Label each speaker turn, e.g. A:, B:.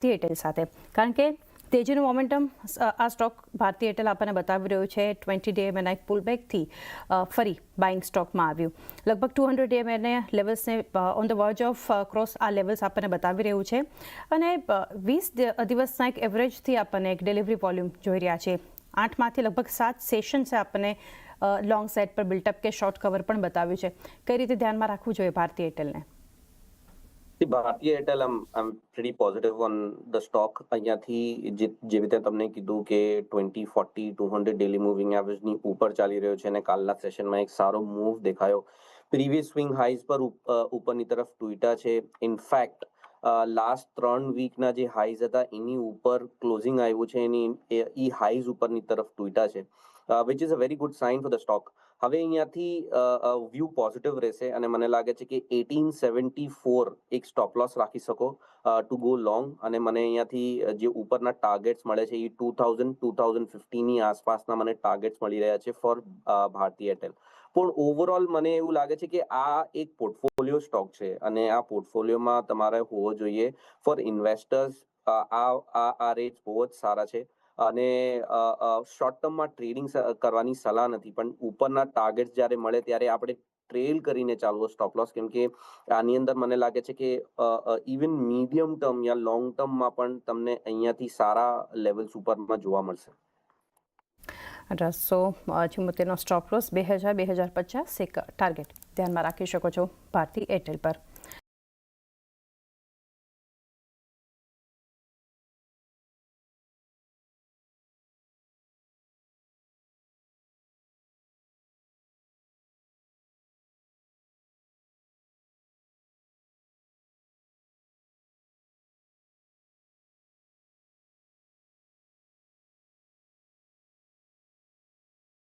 A: Bharati Airtel સાથે, કારણ કે તેજીનું મોમેન્ટમ આ સ્ટોક ભારતી એરટેલ આપણને બતાવી રહ્યું છે. 20 ડે એમએનઆઈ પુલબેકથી ફરી બાઇંગ સ્ટોકમાં આવ્યું. લગભગ 200 ડે એમએનઆઈ લેવલ્સને on the verge of cross આ લેવલ્સ આપણને બતાવી રહ્યું છે અને 20 દિવસના એક એવરેજથી આપણને એક ડિલિવરી વોલ્યુમ જોઈ રહ્યા છે. 8માંથી લગભગ 7 સેશન્સે આપણને લોંગ સાઇડ પર બિલ્ટઅપ કે શોર્ટ કવર પણ બતાવ્યું છે. કઈ રીતે ધ્યાનમાં રાખવું જોઈએ ભારતી એરટેલને?
B: ભારતીય એરટેલ આમ pretty positive on the stock. અહીંયાથી જે રીતે તમને કીધું કે 20, 40, 200 ડેલી મૂવિંગ એવરેજની ઉપર ચાલી રહ્યો છે અને કાલના સેશનમાં એક સારો મૂવ દેખાયો. પ્રીવિયસ સ્વિંગ હાઈઝ પર ઉપરની તરફ તૂટ્યા છે. ઇનફેક્ટ લાસ્ટ 3 વીકના જે હાઈઝ હતા એની ઉપર ક્લોઝિંગ આવ્યું છે, એની ઈ હાઈઝ ઉપરની તરફ તૂટ્યા છે, which is a very good sign for the stock. હવે અહીંયાથી વ્યૂ પોઝિટિવ રહેશે અને મને લાગે છે કે 1874 એક સ્ટોપ લોસ રાખી શકો ટુ ગો લોંગ. અને મને અહીંયાથી જે ઉપરના ટાર્ગેટ્સ મળે છે એ 2000, 2050ની આસપાસના મને ટાર્ગેટ્સ મળી રહ્યા છે ફોર ભારતી એરટેલ. પણ ઓવરઓલ મને એવું લાગે છે કે આ એક પોર્ટફોલિયો સ્ટોક છે અને આ પોર્ટફોલિયોમાં તમારે હોવો જોઈએ ફોર ઇન્વેસ્ટર્સ. આ રેટ્સ બહુ જ સારા છે અને શોર્ટ ટર્મમાં ટ્રેડિંગ કરવાની સલાહ નથી, પણ ઉપરના ટાર્ગેટ્સ જ્યારે મળે ત્યારે આપણે ટ્રેલ કરીને ચાલવો સ્ટોપ લોસ, કેમ કે આની અંદર મને લાગે છે કે ઇવન મીડિયમ ટર્મ યા લોંગ ટર્મમાં પણ તમને અહીંયાથી સારા લેવલ્સ ઉપરમાં જોવા મળશે.
A: 1874નો સ્ટોપ લોસ 2000-2050 એક ટાર્ગેટ ધ્યાનમાં રાખી શકો છો ભારતી એરટેલ પર.